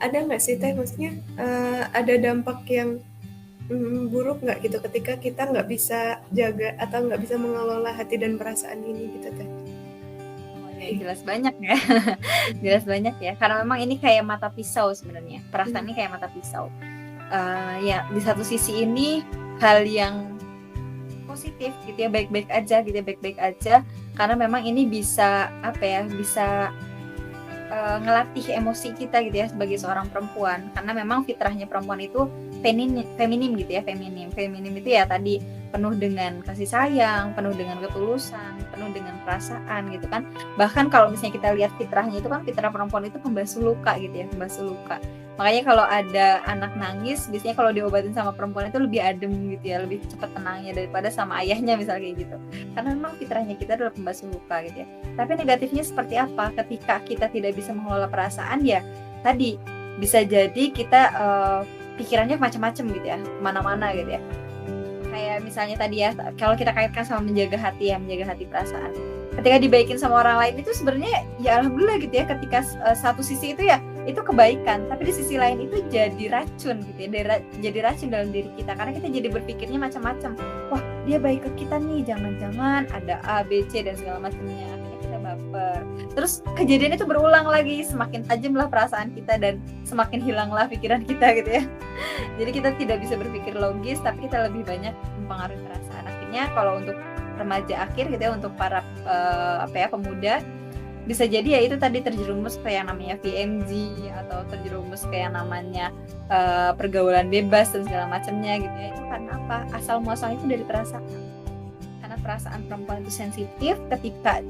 ada nggak sih Teh, maksudnya ada dampak yang buruk nggak gitu ketika kita nggak bisa jaga atau nggak bisa mengelola hati dan perasaan ini gitu Teh? Oh ya, jelas banyak ya. Jelas banyak ya. Karena memang ini kayak mata pisau sebenarnya. Perasaan Hmm. ini kayak mata pisau. Ya di satu sisi ini hal yang positif gitu ya, baik-baik aja gitu ya, baik-baik aja. Karena memang ini bisa apa ya, bisa ngelatih emosi kita gitu ya sebagai seorang perempuan, karena memang fitrahnya perempuan itu feminim gitu ya, feminim itu ya tadi penuh dengan kasih sayang, penuh dengan ketulusan, penuh dengan perasaan gitu kan. Bahkan kalau misalnya kita lihat fitrahnya itu kan, fitrah perempuan itu pembasuh luka gitu ya, pembasuh luka. Makanya kalau ada anak nangis, biasanya kalau diobatin sama perempuan itu lebih adem gitu ya, lebih cepat tenangnya daripada sama ayahnya misalnya kayak gitu, karena memang fitrahnya kita adalah pembasuh luka gitu ya. Tapi negatifnya seperti apa? Ketika kita tidak bisa mengelola perasaan, ya tadi bisa jadi kita pikirannya macam-macam gitu ya, kemana-mana gitu ya. Kayak misalnya tadi ya, kalau kita kaitkan sama menjaga hati ya, menjaga hati perasaan. Ketika dibaikin sama orang lain itu sebenarnya ya alhamdulillah gitu ya. Ketika satu sisi itu ya itu kebaikan, tapi di sisi lain itu jadi racun gitu ya, jadi racun dalam diri kita, karena kita jadi berpikirnya macam-macam. Wah, dia baik ke kita nih, jangan-jangan ada A, B, C dan segala macamnya. Akhirnya kita baper. Terus kejadian itu berulang lagi, semakin tajamlah perasaan kita dan semakin hilanglah pikiran kita gitu ya. Jadi kita tidak bisa berpikir logis, tapi kita lebih banyak mempengaruhi perasaan. Akhirnya kalau untuk remaja akhir gitu ya, untuk para pemuda, bisa jadi ya itu tadi terjerumus ke yang namanya VMG, atau terjerumus ke yang namanya pergaulan bebas dan segala macamnya gitu ya. Itu karena apa? Asal muasalnya itu dari perasaan. Karena perasaan perempuan itu sensitif, ketika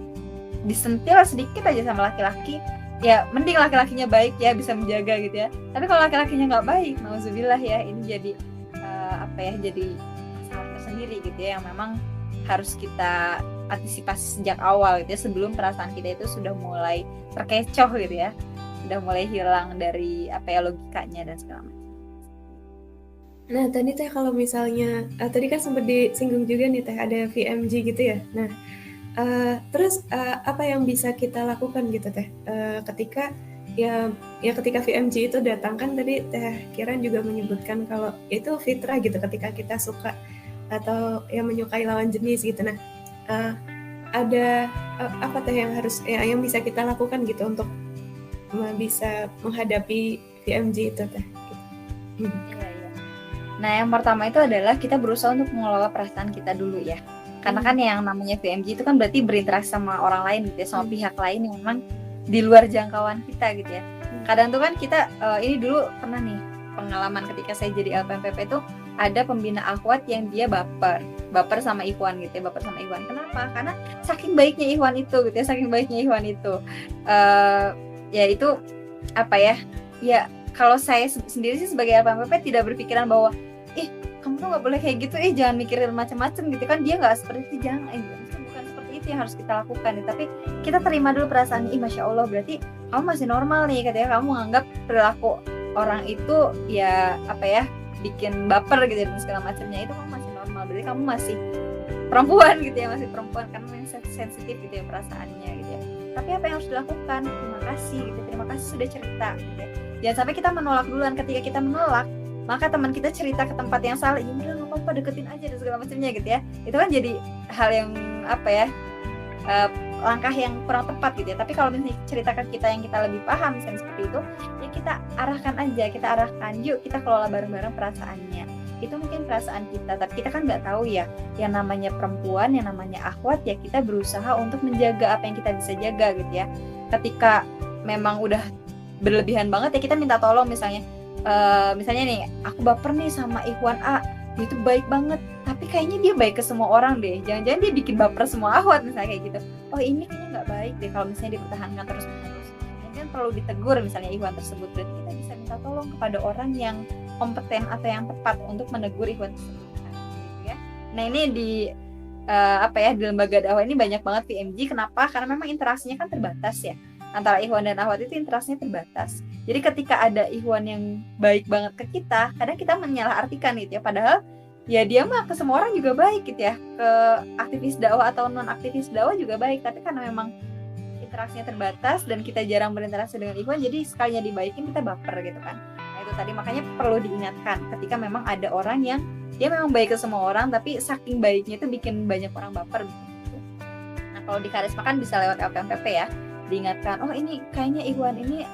disentil sedikit aja sama laki-laki, ya mending laki-lakinya baik ya, bisa menjaga gitu ya. Tapi kalau laki-lakinya nggak baik, nauzubillah ya, ini jadi jadi masalah tersendiri gitu ya, yang memang harus kita antisipasi sejak awal gitu ya, sebelum perasaan kita itu sudah mulai terkecoh gitu ya, sudah mulai hilang dari logikanya dan segala macam. Nah tadi Teh kalau misalnya tadi kan sempat disinggung juga nih Teh ada VMG gitu ya. Nah terus apa yang bisa kita lakukan gitu Teh ketika ketika VMG itu datang, kan tadi Teh Kiran juga menyebutkan kalau itu fitrah gitu ketika kita suka atau yang menyukai lawan jenis gitu. Nah ada apa Teh yang harus yang bisa kita lakukan gitu untuk bisa menghadapi VMG itu Teh? Iya, iya. Nah, yang pertama itu adalah kita berusaha untuk mengelola perasaan kita dulu ya. Karena kan yang namanya VMG itu kan berarti berinteraksi sama orang lain gitu ya, sama pihak lain yang memang di luar jangkauan kita gitu ya. Kadang tuh kan kita ini dulu pernah nih pengalaman ketika saya jadi LPMPP itu, ada pembina akhwat yang dia baper sama Ikhwan gitu ya, baper sama Ikhwan. Kenapa? Karena saking baiknya Ikhwan itu gitu ya, saking baiknya Ikhwan itu. Ya itu ya kalau saya sendiri sih sebagai LPMPP tidak berpikiran bahwa kamu tuh nggak boleh kayak gitu, jangan mikirin macam-macam gitu kan, dia nggak seperti itu, jangan, bukan seperti itu yang harus kita lakukan. Tapi kita terima dulu perasaan, masya Allah berarti kamu masih normal nih, katanya kamu menganggap perilaku orang itu ya bikin baper gitu dan segala macamnya, itu kamu masih normal, berarti kamu masih perempuan gitu ya, masih perempuan karena memang sensitif gitu ya perasaannya gitu ya. Tapi apa yang harus dilakukan? Terima kasih gitu, terima kasih sudah cerita gitu ya. Jangan sampai kita menolak duluan. Ketika kita menolak, maka teman kita cerita ke tempat yang salah, ya udah nggak apa-apa, deketin aja dan segala macamnya gitu ya. Itu kan jadi hal yang langkah yang kurang tepat gitu ya. Tapi kalau misalnya ceritakan kita yang kita lebih paham misalnya seperti itu, ya kita arahkan aja, kita arahkan, yuk kita kelola bareng-bareng perasaannya. Itu mungkin perasaan kita, tapi kita kan nggak tahu ya, yang namanya perempuan, yang namanya akhwat, ya kita berusaha untuk menjaga apa yang kita bisa jaga gitu ya. Ketika memang udah berlebihan banget ya, kita minta tolong. Misalnya nih, aku baper nih sama Ikhwan A, dia itu baik banget, tapi kayaknya dia baik ke semua orang deh, jangan-jangan dia bikin baper semua akhwat misalnya kayak gitu. Oh ini kayaknya nggak baik deh kalau misalnya dipertahankan terus-menerus, mungkin perlu ditegur misalnya Ikhwan tersebut. Berarti kita bisa minta tolong kepada orang yang kompeten atau yang tepat untuk menegur Ikhwan tersebut gitu ya. Nah ini di di lembaga dakwah ini banyak banget VMG. Kenapa? Karena memang interaksinya kan terbatas ya, antara Ikhwan dan akhwat itu interaksinya terbatas. Jadi ketika ada Ikhwan yang baik banget ke kita, kadang kita menyalahartikan gitu ya, padahal ya dia mah ke semua orang juga baik gitu ya, ke aktivis dakwah atau non aktivis dakwah juga baik. Tapi karena memang interaksinya terbatas dan kita jarang berinteraksi dengan Ikhwan, jadi sekalinya dibaikin kita baper gitu kan. Nah itu tadi, makanya perlu diingatkan ketika memang ada orang yang dia memang baik ke semua orang, tapi saking baiknya itu bikin banyak orang baper gitu. Nah kalau di karisma kan bisa lewat LPMPP ya, diingatkan, oh ini kayaknya Ikhwan ini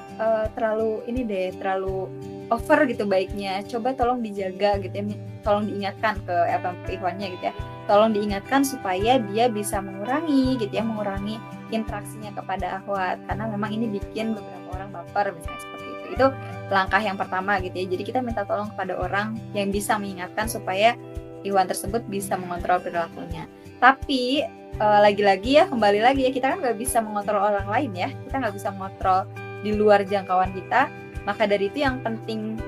terlalu ini deh, terlalu over gitu baiknya, coba tolong dijaga gitu ya, tolong diingatkan ke LPMPP Ikhwannya gitu ya, tolong diingatkan supaya dia bisa mengurangi gitu ya, mengurangi interaksinya kepada akhwat, karena memang ini bikin beberapa orang baper misalnya seperti itu. Itu langkah yang pertama gitu ya. Jadi kita minta tolong kepada orang yang bisa mengingatkan supaya Ikhwan tersebut bisa mengontrol perilakunya. Tapi lagi-lagi ya, kembali lagi ya, kita kan nggak bisa mengontrol orang lain ya, kita nggak bisa mengontrol di luar jangkauan kita. Maka dari itu yang penting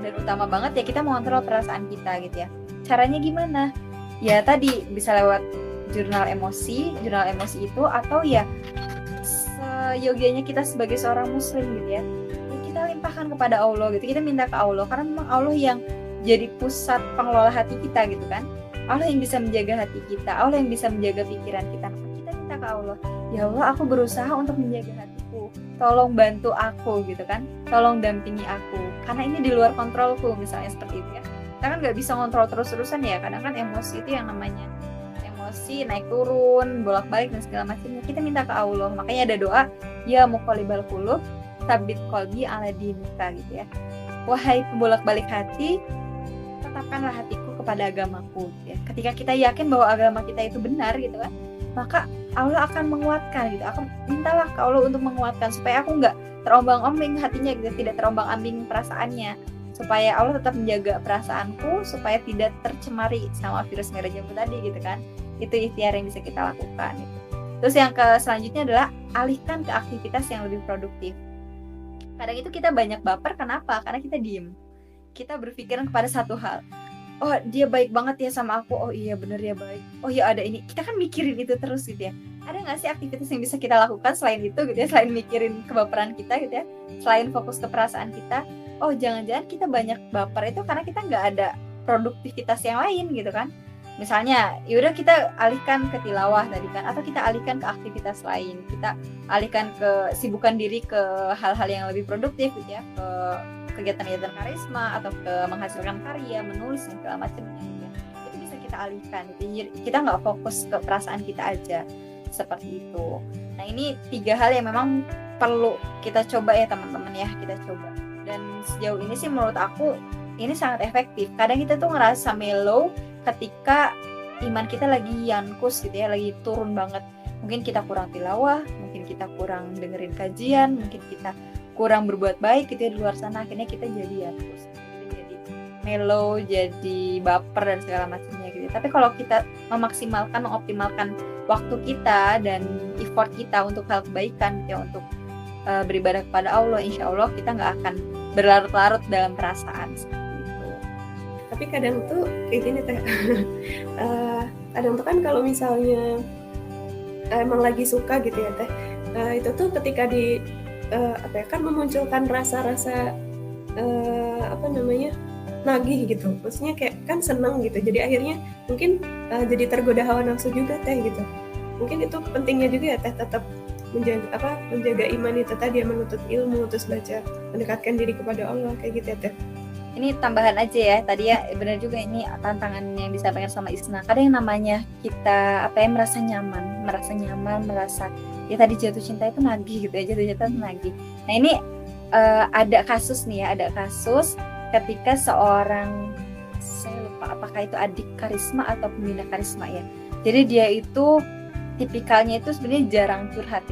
dan utama banget ya kita mengontrol perasaan kita gitu ya. Caranya gimana? Ya tadi bisa lewat jurnal emosi itu, atau ya seyogianya kita sebagai seorang muslim gitu ya, kita limpahkan kepada Allah gitu, kita minta ke Allah, karena memang Allah yang jadi pusat pengelola hati kita gitu kan. Allah yang bisa menjaga hati kita, Allah yang bisa menjaga pikiran kita. Kita minta ke Allah, ya Allah aku berusaha untuk menjaga hatiku, tolong bantu aku gitu kan, tolong dampingi aku, karena ini di luar kontrolku misalnya seperti itu ya. Kita kan nggak bisa kontrol terus-terusan ya, kadang kan emosi itu yang namanya emosi naik turun, bolak-balik dan segala macamnya. Kita minta ke Allah, makanya ada doa, ya muqallibal qulub tsabit qalbi ala dinika gitu ya. Wahai pembolak-balik hati, tetapkanlah hatiku kepada agamaku gitu ya. Ketika kita yakin bahwa agama kita itu benar gitu kan, maka Allah akan menguatkan gitu. Aku mintalah ke Allah untuk menguatkan supaya aku nggak terombang-ambing hatinya gitu, tidak terombang-ambing perasaannya, supaya Allah tetap menjaga perasaanku supaya tidak tercemari sama virus merah jambu tadi gitu kan. Itu ikhtiar yang bisa kita lakukan gitu. Terus yang selanjutnya adalah alihkan ke aktivitas yang lebih produktif. Kadang itu kita banyak baper, kenapa? Karena kita diem, kita berpikiran kepada satu hal, oh dia baik banget ya sama aku, oh iya bener ya baik, oh ya ada ini, kita kan mikirin itu terus gitu ya. Ada nggak sih aktivitas yang bisa kita lakukan selain itu gitu ya, selain mikirin kebaperan kita gitu ya, selain fokus ke perasaan kita? Oh jangan-jangan kita banyak baper itu karena kita nggak ada produktivitas yang lain gitu kan. Misalnya yaudah kita alihkan ke tilawah tadi kan, atau kita alihkan ke aktivitas lain, kita alihkan ke sibukan diri ke hal-hal yang lebih produktif gitu ya, ke kegiatan-kegiatan karisma atau ke menghasilkan karya, menulis dan segala macamnya gitu ya. Itu bisa kita alihkan gitu. Kita nggak fokus ke perasaan kita aja seperti itu. Nah ini 3 hal yang memang perlu kita coba ya teman-teman ya, kita coba. Dan sejauh ini sih menurut aku ini sangat efektif. Kadang kita tuh ngerasa mellow ketika iman kita lagi yankus gitu ya, lagi turun banget. Mungkin kita kurang tilawah, mungkin kita kurang dengerin kajian, mungkin kita kurang berbuat baik gitu ya di luar sana, akhirnya kita jadi yankus, kita jadi mellow, jadi baper dan segala macamnya gitu. Tapi kalau kita memaksimalkan, mengoptimalkan waktu kita dan effort kita untuk hal kebaikan gitu ya, untuk beribadah kepada Allah, insya Allah kita nggak akan berlarut-larut dalam perasaan seperti itu. Tapi kadang tuh kayak gini teh, kadang tuh kan kalau misalnya emang lagi suka gitu ya teh, itu tuh ketika di kan memunculkan rasa-rasa nagih gitu, maksudnya kayak kan senang gitu, jadi akhirnya mungkin jadi tergoda hawa nafsu juga teh gitu. Mungkin itu pentingnya juga ya teh, tetap menjaga iman itu tadi, menuntut ilmu, terus baca, mendekatkan diri kepada Allah kayak gitu ya teh. Ini tambahan aja ya, tadi ya benar juga, ini tantangan yang disampaikan sama Isna. Kadang yang namanya kita merasa nyaman, merasa ya tadi jatuh cinta itu nagih gitu ya, jatuh cinta itu nagih. Nah ini ada kasus nih ya, ada kasus ketika seorang, saya lupa apakah itu adik karisma atau pembina karisma ya. Jadi dia itu tipikalnya itu sebenarnya jarang curhat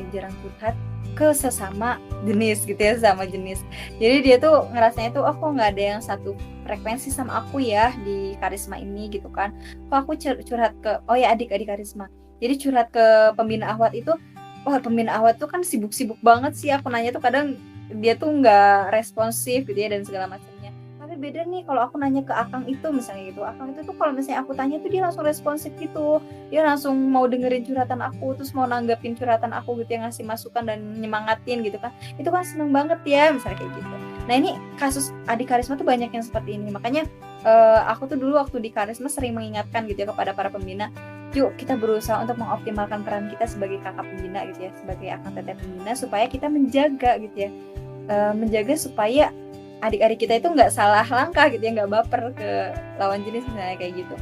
ke sesama jenis gitu ya, sesama jenis. Jadi dia tuh ngerasanya tuh, oh kok nggak ada yang satu frekuensi sama aku ya di karisma ini gitu kan. Kok aku curhat ke, oh ya adik-adik karisma. Jadi curhat ke pembina ahwat itu, wah pembina ahwat tuh kan sibuk-sibuk banget sih, aku nanya tuh kadang dia tuh nggak responsif gitu ya dan segala macamnya. Tapi beda nih kalau aku nanya ke akang itu misalnya gitu, akang itu tuh kalau misalnya aku tanya tuh dia langsung responsif gitu, dia langsung mau dengerin curhatan aku, terus mau nanggapin curhatan aku gitu, yang ngasih masukan dan nyemangatin gitu kan. Itu kan seneng banget ya misalnya kayak gitu. Nah ini kasus adik karisma tuh banyak yang seperti ini. Makanya aku tuh dulu waktu di karisma sering mengingatkan gitu ya kepada para pembina, yuk kita berusaha untuk mengoptimalkan peran kita sebagai kakak pembina gitu ya, sebagai akang teteh pembina, supaya kita menjaga gitu ya, menjaga supaya adik-adik kita itu nggak salah langkah gitu ya, nggak baper ke lawan jenis misalnya kayak gitu.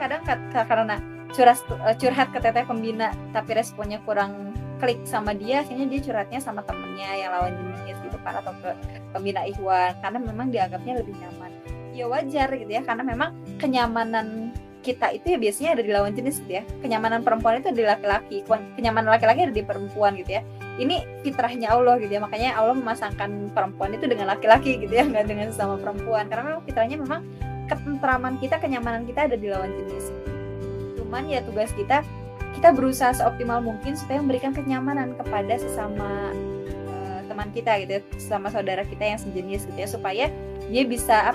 Kadang karena curhat ke teteh pembina tapi responnya kurang klik sama dia, akhirnya dia curhatnya sama temennya yang lawan jenis gitu kan, atau ke pembina Ikhwan, karena memang dianggapnya lebih nyaman. Ya wajar gitu ya, karena memang kenyamanan kita itu ya biasanya ada di lawan jenis gitu ya, kenyamanan perempuan itu ada di laki-laki, kenyamanan laki-laki ada di perempuan gitu ya. Ini fitrahnya Allah gitu ya, makanya Allah memasangkan perempuan itu dengan laki-laki gitu ya, nggak dengan sesama perempuan, karena memang fitrahnya memang ketentraman kita, kenyamanan kita ada di lawan jenis. Cuman ya tugas kita berusaha seoptimal mungkin supaya memberikan kenyamanan kepada sesama teman kita gitu ya, sesama saudara kita yang sejenis gitu ya, supaya dia bisa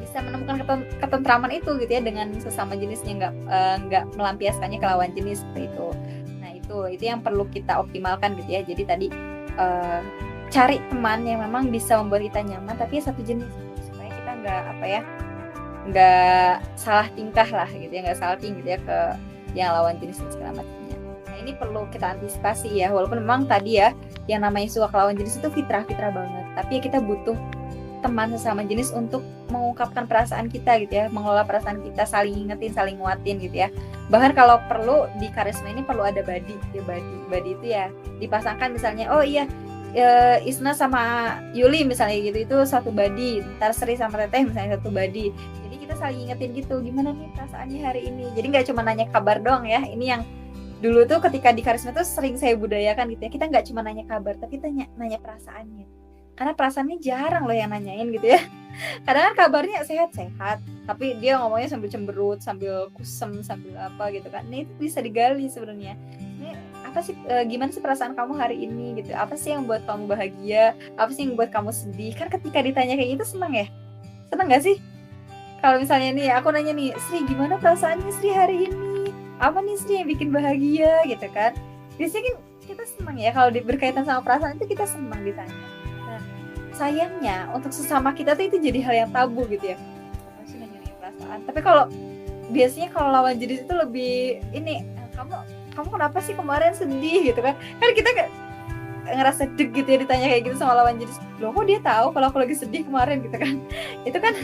bisa menemukan ketentraman itu gitu ya dengan sesama jenisnya, nggak melampiaskannya ke lawan jenis seperti itu. Nah itu yang perlu kita optimalkan gitu ya. Jadi tadi cari teman yang memang bisa membuat kita nyaman tapi satu jenis, supaya kita nggak salah tingkah lah gitu ya, nggak salah tingkah gitu ya ke yang lawan jenis dan segala macamnya. Nah ini perlu kita antisipasi ya, walaupun memang tadi ya yang namanya suka ke lawan jenis itu fitrah banget, tapi kita butuh teman sesama jenis untuk mengungkapkan perasaan kita gitu ya, mengelola perasaan kita, saling ingetin, saling nguatin gitu ya. Bahkan kalau perlu di karisma ini perlu ada buddy ya, buddy itu ya dipasangkan, misalnya oh iya Isna sama Yuli misalnya gitu, itu satu buddy, ntar Sri sama Teteh misalnya satu buddy. Jadi kita saling ingetin gitu, gimana nih perasaannya hari ini. Jadi nggak cuma nanya kabar doang ya, ini yang dulu tuh ketika di karisma tuh sering saya budayakan gitu ya, kita nggak cuma nanya kabar tapi kita nanya perasaannya, karena perasaannya jarang loh yang nanyain gitu ya. Kadang kan kabarnya sehat-sehat tapi dia ngomongnya sambil cemberut, sambil kusem, sambil apa gitu kan. Nah itu bisa digali sebenarnya, ini apa sih, gimana sih perasaan kamu hari ini gitu, apa sih yang buat kamu bahagia, apa sih yang buat kamu sedih. Kan ketika ditanya kayak gitu seneng gak sih kalau misalnya nih aku nanya nih, Sri gimana perasaannya Sri hari ini, apa nih Sri yang bikin bahagia gitu kan. Biasanya kan kita senang ya kalau berkaitan sama perasaan itu, kita senang ditanya. Nah sayangnya untuk sesama kita tuh itu jadi hal yang tabu gitu ya, apa sih nanya perasaan. Tapi kalau biasanya kalau lawan jenis itu lebih ini, kamu kenapa sih kemarin sedih gitu kan. Kan kita ngerasa deg gitu ya ditanya kayak gitu sama lawan jenis, loh kok dia tahu kalau aku lagi sedih kemarin gitu kan. Itu kan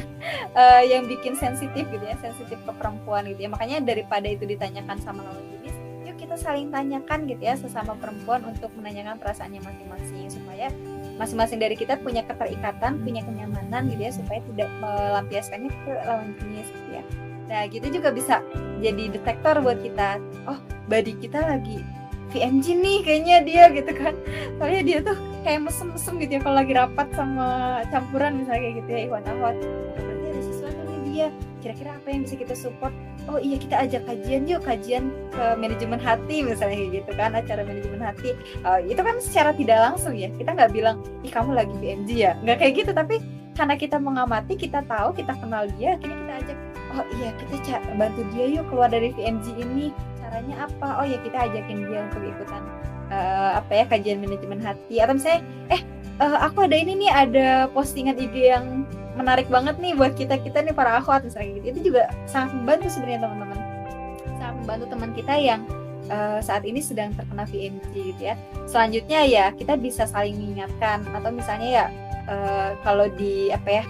yang bikin sensitif gitu ya, sensitif ke perempuan gitu ya. Makanya daripada itu ditanyakan sama lawan jenis, yuk kita saling tanyakan gitu ya sesama perempuan untuk menanyakan perasaannya masing-masing, supaya masing-masing dari kita punya keterikatan, punya kenyamanan gitu ya, supaya tidak melampiaskannya ke lawan jenis gitu ya. Nah gitu juga bisa jadi detektor buat kita, oh buddy kita lagi VMG nih kayaknya dia gitu kan, soalnya dia tuh kayak mesem-mesem gitu ya kalau lagi rapat sama campuran misalnya kayak gitu ya, Ikhwan Akhwat, berarti ada sesuatu nih dia, kira-kira apa yang bisa kita support. Oh iya kita ajak kajian ke manajemen hati misalnya kayak gitu kan, acara manajemen hati. Itu kan secara tidak langsung ya, kita nggak bilang ih kamu lagi VMG ya, nggak kayak gitu, tapi karena kita mengamati, kita tahu, kita kenal dia, akhirnya kita ajak, oh iya kita bantu dia yuk keluar dari VMG ini. Caranya apa? Oh ya kita ajakin dia untuk ikutan kajian manajemen hati, atau misalnya aku ada ini nih, ada postingan IG yang menarik banget nih buat kita nih para akhwat misalnya gitu. Itu juga sangat membantu sebenarnya teman-teman, sangat membantu teman kita yang saat ini sedang terkena VMG gitu ya. Selanjutnya ya kita bisa saling mengingatkan, atau misalnya ya kalau di aku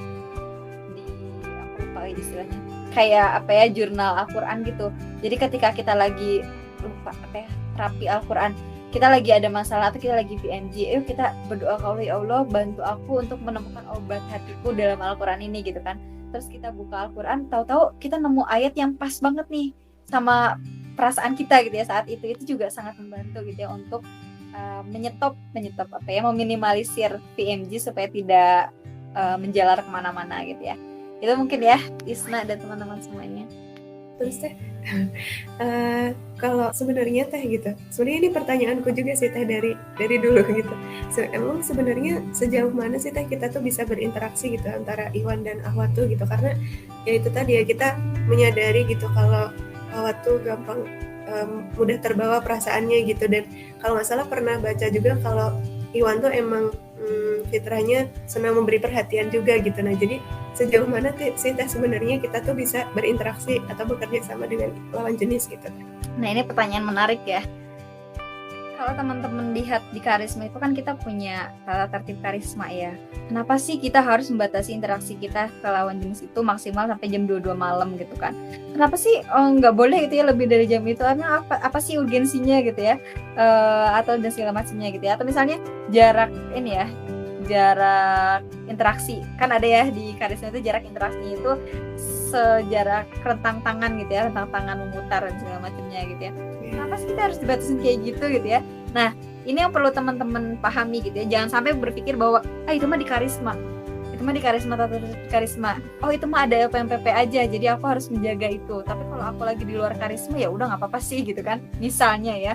lupa istilahnya, kayak jurnal Al-Quran gitu. Jadi ketika kita lagi terapi Al-Quran, kita lagi ada masalah atau kita lagi VMG, yuk kita berdoa ke Allah, ya Allah bantu aku untuk menemukan obat hatiku dalam Al-Quran ini gitu kan. Terus kita buka Al-Quran, tahu-tahu kita nemu ayat yang pas banget nih sama perasaan kita gitu ya saat itu juga sangat membantu gitu ya untuk menyetop meminimalisir VMG supaya tidak menjalar kemana-mana gitu ya. Itu mungkin ya Isna dan teman-teman semuanya. Terus teh kalau sebenarnya teh gitu, sebenarnya ini pertanyaanku juga sih teh dari dulu gitu. Emang sebenarnya sejauh mana sih teh kita tuh bisa berinteraksi gitu antara Ikhwan dan Akhwat tuh gitu, karena ya itu tadi ya kita menyadari gitu kalau Akhwat tuh gampang mudah terbawa perasaannya gitu. Dan kalau nggak salah pernah baca juga kalau Ikhwan tuh emang fitrahnya senang memberi perhatian juga gitu. Nah jadi sejauh mana sih teh sebenarnya kita tuh bisa berinteraksi atau bekerja sama dengan lawan jenis gitu. Nah, ini pertanyaan menarik ya. Kalau teman-teman lihat di karisma itu kan kita punya tata tertib karisma ya. Kenapa sih kita harus membatasi interaksi kita ke lawan jenis itu maksimal sampai jam 22 malam gitu kan? Kenapa sih nggak boleh gitu ya lebih dari jam itu? Karena apa sih urgensinya gitu ya? Atau dan segala macamnya gitu ya? Atau misalnya jarak ini ya, jarak interaksi. Kan ada ya di karisma itu jarak interaksinya itu sejarak rentang tangan gitu ya, rentang tangan memutar dan segala macamnya gitu ya. Kenapa sih kita harus dibatasin kayak gitu gitu ya? Nah, ini yang perlu teman-teman pahami gitu ya. Jangan sampai berpikir bahwa itu mah di karisma. Itu mah di karisma, tata tertib karisma. Oh, itu mah ada LPMPP aja, jadi aku harus menjaga itu. Tapi kalau aku lagi di luar karisma ya udah enggak apa-apa sih gitu kan. Misalnya ya.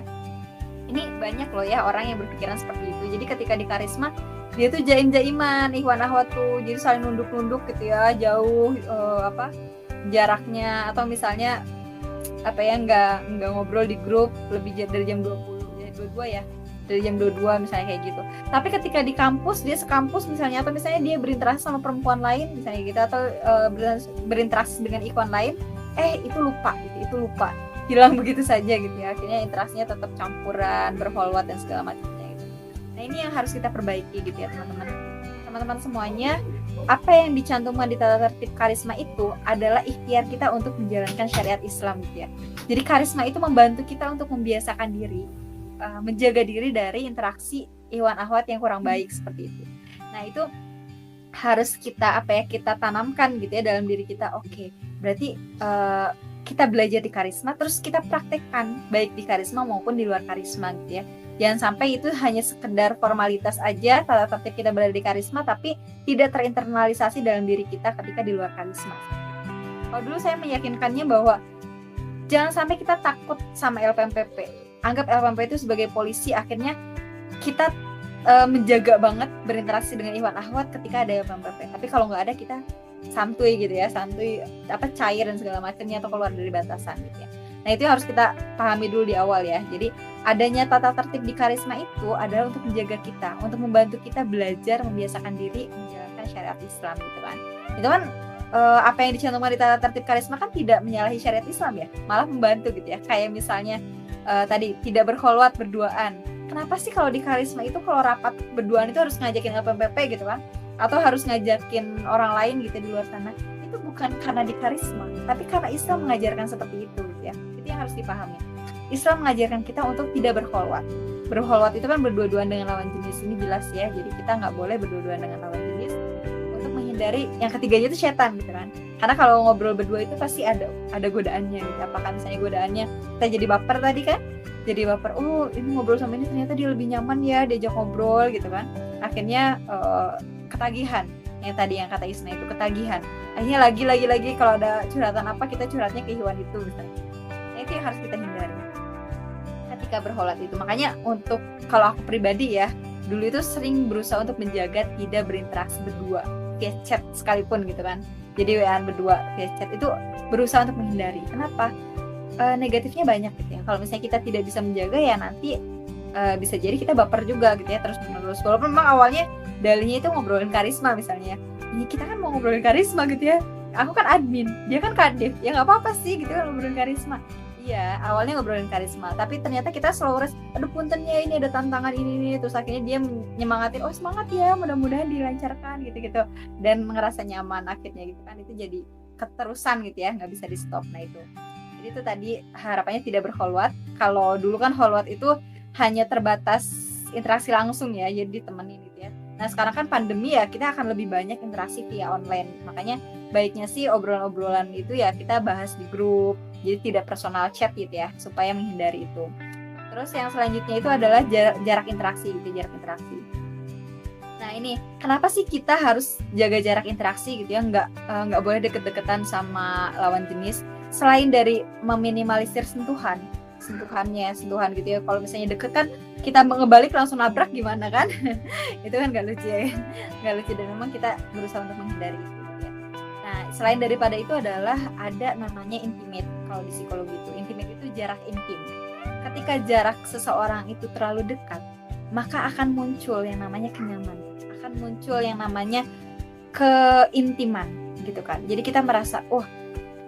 Ini banyak loh ya orang yang berpikiran seperti itu. Jadi ketika di karisma dia tuh jaim-jaiman, ikhwan akhwat tuh, jadi saling nunduk-nunduk gitu ya, jauh jaraknya, atau misalnya nggak ngobrol di grup lebih dari jam 22 ya, dari jam 22 misalnya kayak gitu. Tapi ketika di kampus, dia sekampus misalnya, atau misalnya dia berinteraksi sama perempuan lain misalnya gitu, atau berinteraksi dengan ikhwan lain, itu lupa, hilang begitu saja gitu ya. Akhirnya interaksinya tetap campuran, berholwat dan segala macamnya gitu. Nah, ini yang harus kita perbaiki gitu ya teman-teman semuanya. Apa yang dicantumkan di tata tertib karisma itu adalah ikhtiar kita untuk menjalankan syariat Islam gitu ya. Jadi karisma itu membantu kita untuk membiasakan diri, menjaga diri dari interaksi ikhwan akhwat yang kurang baik seperti itu. Nah, itu harus kita kita tanamkan gitu ya dalam diri kita. Oke, berarti kita belajar di karisma, terus kita praktekkan baik di karisma maupun di luar karisma gitu ya. Jangan sampai itu hanya sekedar formalitas aja, tata tertib kita berada di karisma, tapi tidak terinternalisasi dalam diri kita ketika di luar karisma. Kalau dulu saya meyakinkannya bahwa jangan sampai kita takut sama LPMPP. Anggap LPMPP itu sebagai polisi, akhirnya kita menjaga banget berinteraksi dengan ikhwan akhwat ketika ada LPMPP. Tapi kalau nggak ada, kita santuy gitu ya, cair dan segala macamnya, atau keluar dari batasan gitu ya. Nah, itu yang harus kita pahami dulu di awal ya. Jadi adanya tata tertib di karisma itu adalah untuk menjaga kita, untuk membantu kita belajar membiasakan diri menjalankan syariat Islam gitu kan. Itu kan apa yang dicantumkan di tata tertib karisma kan tidak menyalahi syariat Islam ya, malah membantu gitu ya. Kayak misalnya tadi tidak berkholwat berduaan. Kenapa sih kalau di karisma itu kalau rapat berduaan itu harus ngajakin LPMPP gitu kan? Atau harus ngajakin orang lain gitu di luar sana? Itu bukan karena di karisma, tapi karena Islam mengajarkan seperti itu gitu ya. Itu yang harus dipahami. Islam mengajarkan kita untuk tidak berkholwat. Berkholwat itu kan berdua-duaan dengan lawan jenis, ini jelas ya. Jadi kita nggak boleh berdua-duaan dengan lawan jenis untuk menghindari yang ketiganya itu setan gitu kan. Karena kalau ngobrol berdua itu pasti ada godaannya gitu. Apakah misalnya godaannya kita jadi baper tadi kan? Jadi baper, ini ngobrol sama ini ternyata dia lebih nyaman ya diajak ngobrol gitu kan. Akhirnya ketagihan. Yang tadi yang kata Isna itu ketagihan. Akhirnya lagi kalau ada curhatan apa, kita curhatnya ke ikhwan itu misalnya. Nah, itu yang harus kita hindari ketika berkholwat itu. Makanya untuk kalau aku pribadi ya, dulu itu sering berusaha untuk menjaga tidak berinteraksi berdua via chat sekalipun gitu kan. Jadi WA-an berdua via chat itu berusaha untuk menghindari. Kenapa? Negatifnya banyak gitu ya. Kalau misalnya kita tidak bisa menjaga ya nanti bisa jadi kita baper juga gitu ya terus menerus. Walaupun memang awalnya dalihnya itu ngobrolin karisma misalnya. Ini kita kan mau ngobrolin karisma gitu ya. Aku kan admin, dia kan kadif. Ya nggak apa-apa sih gitu kan ngobrolin karisma. Iya, awalnya ngobrolin karisma, tapi ternyata kita selalu aduh punten ya ini ada tantangan ini. Terus akhirnya dia nyemangatin, semangat ya, mudah-mudahan dilancarkan gitu-gitu. Dan ngerasa nyaman akhirnya gitu kan. Itu jadi keterusan gitu ya, nggak bisa di stop. Nah itu. Jadi itu tadi harapannya tidak berkholwat. Kalau dulu kan kholwat itu hanya terbatas interaksi langsung ya, jadi ditemenin gitu ya. Nah sekarang kan pandemi ya, kita akan lebih banyak interaksi via online. Makanya baiknya sih obrolan-obrolan itu ya kita bahas di grup, jadi tidak personal chat gitu ya, supaya menghindari itu. Terus yang selanjutnya itu adalah jarak interaksi gitu, jarak interaksi. Nah ini kenapa sih kita harus jaga jarak interaksi gitu ya, nggak boleh deket-deketan sama lawan jenis, selain dari meminimalisir sentuhan gitu ya. Kalau misalnya deket kan kita ngebalik langsung nabrak gimana kan itu kan nggak lucu ya, nggak lucu, dan memang kita berusaha untuk menghindari itu ya. Nah selain daripada itu adalah ada namanya intimate. Kalau di psikologi itu intimate itu jarak intim. Ketika jarak seseorang itu terlalu dekat, maka akan muncul yang namanya kenyamanan, akan muncul yang namanya keintiman. gitu kan. Jadi kita merasa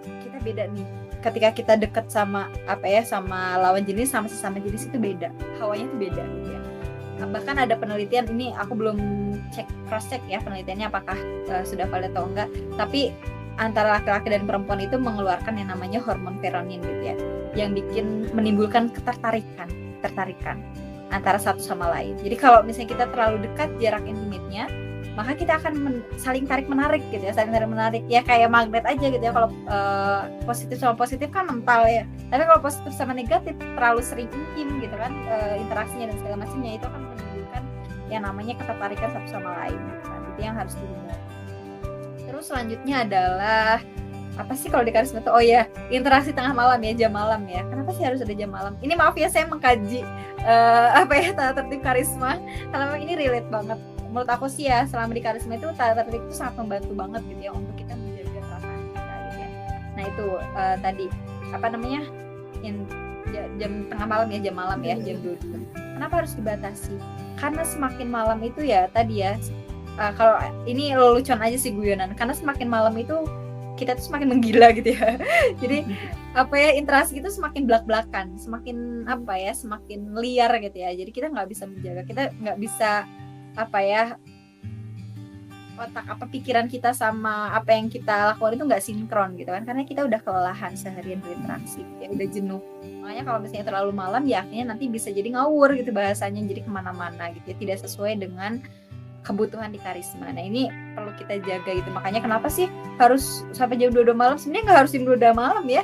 kita beda nih ketika kita deket sama sama lawan jenis, sama sesama jenis, itu beda, hawanya itu beda gitu ya. Bahkan ada penelitian, ini aku belum cross check ya penelitiannya apakah sudah valid atau enggak, tapi antara laki-laki dan perempuan itu mengeluarkan yang namanya hormon feronin gitu ya, yang menimbulkan ketertarikan antara satu sama lain. Jadi kalau misalnya kita terlalu dekat jarak intimitnya, maka kita akan saling tarik menarik gitu ya, ya kayak magnet aja gitu ya. Kalau positif sama positif kan mental ya, tapi kalau positif sama negatif terlalu sering intim gitu kan, interaksinya dan segala macamnya, itu akan menimbulkan yang namanya ketertarikan satu sama lain gitu kan. Itu yang harus dihindari. Terus selanjutnya adalah apa sih kalau di karisma itu? Interaksi tengah malam ya, jam malam ya. Kenapa sih harus ada jam malam? Ini maaf ya, saya mengkaji tata tertib karisma, karena memang ini relate banget. Menurut aku sih ya, selama di karisma itu tata tertib itu sangat membantu banget gitu ya untuk kita menjaga perasaan kita gitu ya. Nah itu tadi jam tengah malam ya, jam 12. Kenapa harus dibatasi? Karena semakin malam itu ya tadi ya, kalau ini lelucon aja sih, guyonan, karena semakin malam itu kita tuh semakin menggila gitu ya. Jadi interaksi itu semakin belak-belakan, semakin semakin liar gitu ya. Jadi kita nggak bisa menjaga, kita nggak bisa pikiran kita sama apa yang kita lakukan itu nggak sinkron gitu kan, karena kita udah kelelahan seharian berinteraksi ya, udah jenuh. Makanya kalau misalnya terlalu malam ya akhirnya nanti bisa jadi ngawur gitu bahasanya, jadi kemana-mana gitu ya, tidak sesuai dengan kebutuhan di karisma. Nah ini perlu kita jaga gitu. Makanya kenapa sih harus sampai jam 22 malam? Sebenarnya nggak harus jam 22 malam ya,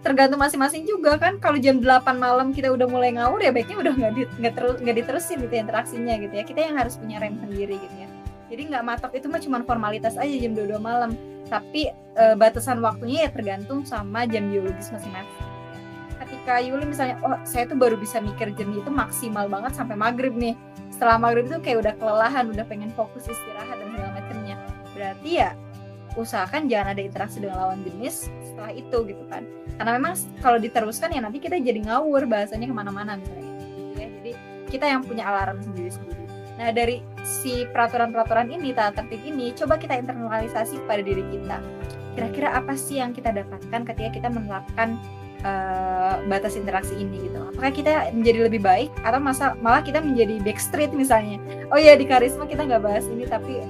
tergantung masing-masing juga kan. Kalau jam 8 malam kita udah mulai ngawur ya baiknya udah nggak diterusin gitu ya, interaksinya gitu ya. Kita yang harus punya rem sendiri gitu ya. Jadi nggak matok itu mah cuma formalitas aja jam 22 malam, tapi batasan waktunya ya tergantung sama jam biologis masing-masing. Ketika Yuli misalnya, saya tuh baru bisa mikir jernih itu maksimal banget sampai maghrib nih. Setelah maghrib itu kayak udah kelelahan, udah pengen fokus istirahat dan segala macamnya. Berarti ya usahakan jangan ada interaksi dengan lawan jenis setelah itu gitu kan. Karena memang kalau diteruskan ya nanti kita jadi ngawur, bahasanya kemana-mana misalnya gitu ya. Jadi kita yang punya alarm sendiri-sendiri. Nah dari si peraturan-peraturan ini, tata tertib ini, coba kita internalisasi kepada diri kita. Kira-kira apa sih yang kita dapatkan ketika kita menerapkan batas interaksi ini gitu. Apakah kita menjadi lebih baik atau malah kita menjadi backstreet misalnya. Di karisma kita nggak bahas ini, tapi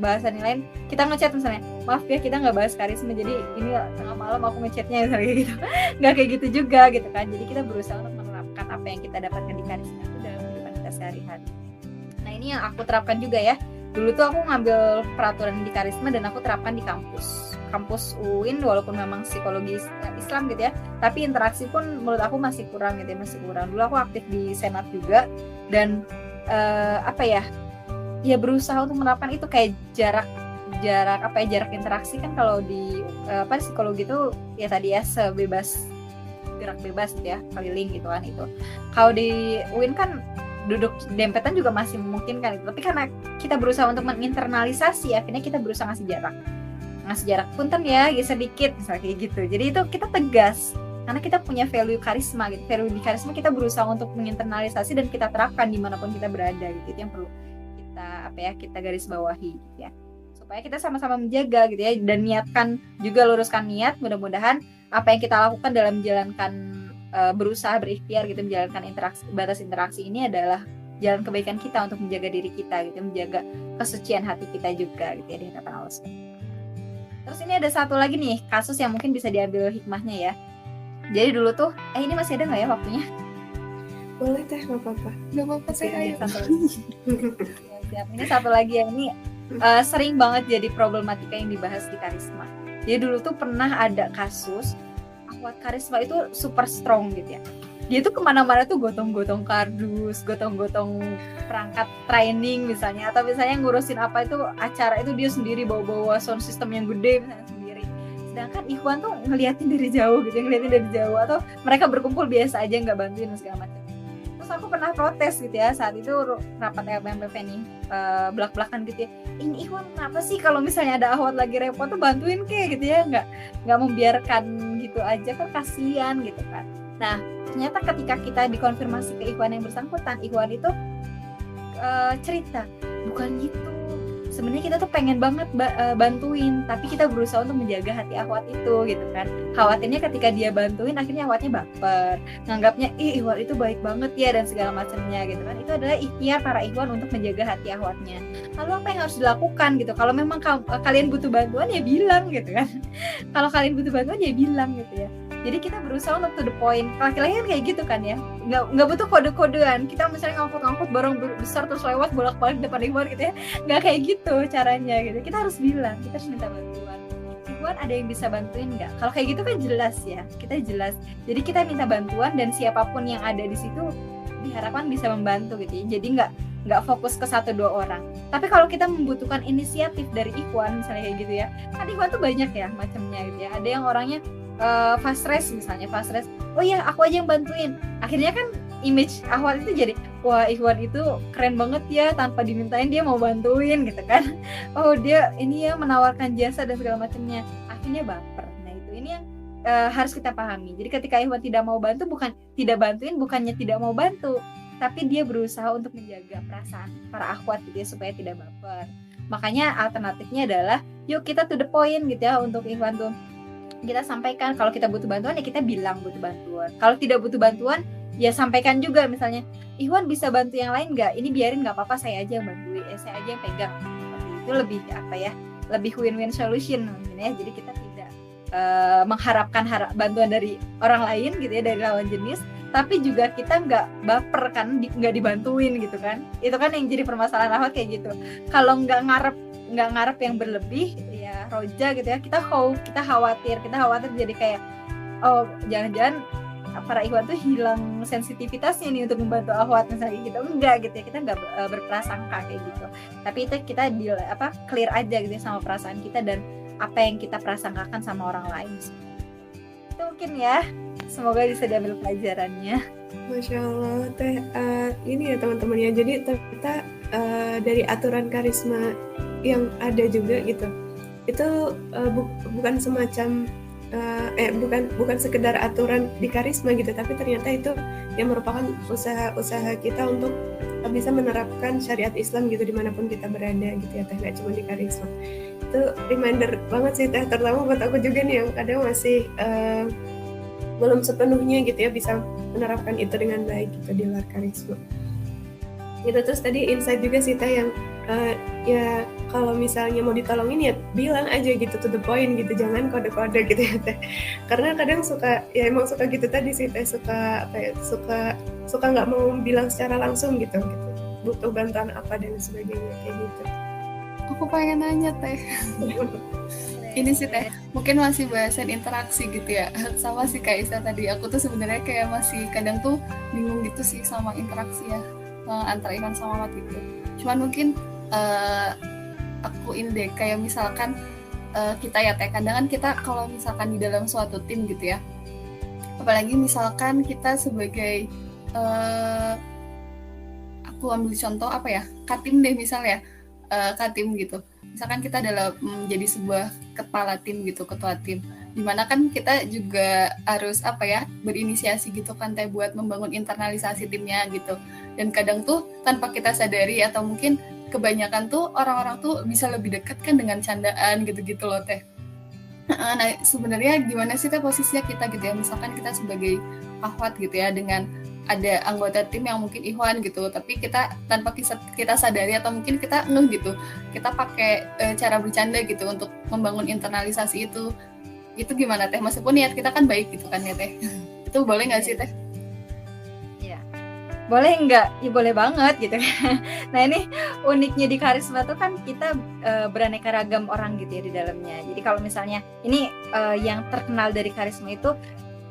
bahasan yang lain kita ngechat misalnya, maaf ya kita nggak bahas karisma, jadi ini tengah malam aku ngechatnya misalnya gitu. Nggak kayak gitu juga gitu kan. Jadi kita berusaha untuk menerapkan apa yang kita dapatkan di karisma itu dalam kehidupan kita sehari-hari. Nah ini yang aku terapkan juga ya. Dulu tuh aku ngambil peraturan di karisma dan aku terapkan di kampus UIN, walaupun memang psikologi Islam gitu ya, tapi interaksi pun menurut aku masih kurang gitu ya, masih kurang. Dulu aku aktif di senat juga dan berusaha untuk menerapkan itu kayak jarak interaksi kan. Kalau di psikologi itu ya tadi ya gerak bebas gitu ya, keliling gitu kan itu. Kalau di UIN kan duduk dempetan juga masih memungkinkan itu, tapi karena kita berusaha untuk menginternalisasi, akhirnya kita berusaha ngasih jarak punten ya sedikit misalnya kayak gitu. Jadi itu kita tegas karena kita punya value karisma gitu. Value di karisma kita berusaha untuk menginternalisasi dan kita terapkan dimanapun kita berada gitu. Itu yang perlu kita garis bawahi gitu ya, supaya kita sama-sama menjaga gitu ya, dan luruskan niat. Mudah-mudahan apa yang kita lakukan dalam menjalankan berusaha berikhtiar gitu, menjalankan batas interaksi ini adalah jalan kebaikan kita untuk menjaga diri kita gitu, menjaga kesucian hati kita juga gitu ya di hadapan Allah. Terus ini ada satu lagi nih kasus yang mungkin bisa diambil hikmahnya ya. Jadi dulu tuh ini masih ada nggak ya waktunya? Boleh teh, nggak apa-apa saya ayo. Ini satu lagi yang ini sering banget jadi problematika yang dibahas di karisma. Jadi dulu tuh pernah ada kasus akhwat karisma itu super strong gitu ya. Dia tuh kemana-mana tuh gotong-gotong kardus, gotong-gotong perangkat training misalnya, atau misalnya ngurusin apa itu acara itu dia sendiri bawa sound system yang gede misalnya sendiri. Sedangkan ikhwan tuh ngeliatin dari jauh gitu, atau mereka berkumpul biasa aja nggak bantuin dan segala macam. Terus aku pernah protes gitu ya, saat itu rapat LPMPP nih, belak-belakan gitu ya. Ini ikhwan kenapa sih kalau misalnya ada akhwat lagi repot tuh bantuin gitu ya, nggak membiarkan gitu aja kan, kasihan gitu kan. Nah ternyata ketika kita dikonfirmasi ke ikhwan yang bersangkutan, ikhwan itu cerita bukan gitu, sebenarnya kita tuh pengen banget bantuin, tapi kita berusaha untuk menjaga hati Ahwat itu gitu kan. Khawatirnya ketika dia bantuin akhirnya Ahwatnya baper, nganggapnya Ihwan itu baik banget ya dan segala macamnya gitu kan. Itu adalah ikhtiar para Ihwan untuk menjaga hati Ahwatnya. Lalu apa yang harus dilakukan gitu? Kalau memang kalian butuh bantuan ya bilang gitu kan. Kalau kalian butuh bantuan ya bilang gitu ya. Jadi kita berusaha untuk to the point. Laki-laki kan kayak gitu kan ya, nggak butuh kode-kodean. Kita misalnya ngangkut barang besar terus lewat bolak-balik depan Ikhwan gitu ya, nggak kayak gitu caranya gitu. Kita harus bilang, kita harus minta bantuan. Ikhwan ada yang bisa bantuin nggak? Kalau kayak gitu kan jelas ya, kita jelas. Jadi kita minta bantuan dan siapapun yang ada di situ diharapkan bisa membantu gitu ya. Jadi nggak fokus ke 1-2 orang. Tapi kalau kita membutuhkan inisiatif dari Ikhwan misalnya kayak gitu ya, kan Ikhwan tuh banyak ya macamnya gitu ya. Ada yang orangnya fast race misalnya, oh ya aku aja yang bantuin. Akhirnya kan image Ahwat itu jadi, wah Ikhwan itu keren banget ya, tanpa dimintain dia mau bantuin gitu kan. Oh dia ini ya menawarkan jasa dan segala macamnya. Akhirnya baper. Nah ini yang harus kita pahami. Jadi ketika Ikhwan tidak mau bantu, bukan tidak bantuin, bukannya tidak mau bantu, tapi dia berusaha untuk menjaga perasaan para Ahwat gitu ya, supaya tidak baper. Makanya alternatifnya adalah yuk kita to the point gitu ya. Untuk Ikhwan tuh kita sampaikan, kalau kita butuh bantuan ya kita bilang butuh bantuan. Kalau tidak butuh bantuan ya sampaikan juga, misalnya Ikhwan bisa bantu yang lain nggak? Ini biarin nggak apa-apa, saya aja yang bantu, saya aja yang pegang. Seperti itu lebih apa ya? Lebih win-win solution mungkin ya. Jadi kita tidak mengharapkan bantuan dari orang lain gitu ya, dari lawan jenis, tapi juga kita nggak baper kan, nggak dibantuin gitu kan. Itu kan yang jadi permasalahan Ahwat kayak gitu. Kalau nggak ngarep yang berlebih ya roja gitu ya, kita khawatir jadi kayak oh jangan-jangan para Ikhwan tuh hilang sensitivitasnya nih untuk membantu Ahwat misalnya gitu. Enggak gitu ya, kita nggak berprasangka kayak gitu, tapi itu kita clear aja gitu ya sama perasaan kita dan apa yang kita prasangkakan sama orang lain. Itu mungkin ya, semoga bisa diambil pelajarannya. Masya Allah teh, ini ya teman-teman ya, jadi ternyata dari aturan karisma yang ada juga gitu, itu bukan semacam bukan sekedar aturan di karisma gitu, tapi ternyata itu yang merupakan usaha kita untuk bisa menerapkan syariat Islam gitu dimanapun kita berada gitu ya teh, nggak cuma di karisma. Itu reminder banget sih teh, terutama buat aku juga nih yang kadang masih belum sepenuhnya gitu ya bisa menerapkan itu dengan baik gitu di luar karisma gitu. Terus tadi insight juga sih teh yang ya kalau misalnya mau ditolongin ya bilang aja gitu, to the point gitu, jangan kode-kode gitu ya teh, karena kadang suka gitu tadi sih teh, suka nggak mau bilang secara langsung gitu butuh bantuan apa dan sebagainya kayak gitu. Aku pengen nanya teh. Ini sih teh, mungkin masih bahasan interaksi gitu ya, sama si Kak Isa tadi. Aku tuh sebenarnya kayak masih kadang tuh bingung gitu sih sama interaksi ya, antara Ikhwan sama Ahwat gitu. Cuman mungkin aku ini deh, kayak misalkan kita ya teh, kadang kan kita kalau misalkan di dalam suatu tim gitu ya, apalagi misalkan kita sebagai aku ambil contoh apa ya, Katim deh misalnya, Katim gitu. Misalkan kita adalah menjadi sebuah kepala tim gitu, ketua tim, dimana kan kita juga harus berinisiasi gitu kan teh, buat membangun internalisasi timnya gitu. Dan kadang tuh tanpa kita sadari atau mungkin kebanyakan tuh orang-orang tuh bisa lebih dekat kan dengan candaan gitu-gitu loh teh. Nah sebenarnya gimana sih teh posisinya kita gitu ya, misalkan kita sebagai Ahwat gitu ya, dengan ada anggota tim yang mungkin Ikhwan gitu, tapi kita tanpa kita sadari atau mungkin kita gitu, kita pakai cara bercanda gitu untuk membangun internalisasi itu gimana teh? Meskipun niat kita kan baik gitu kan ya teh. Itu boleh nggak sih teh? Iya, boleh nggak? Ya boleh banget gitu. Nah ini uniknya di karisma tuh kan kita beraneka ragam orang gitu ya di dalamnya. Jadi kalau misalnya ini yang terkenal dari karisma itu,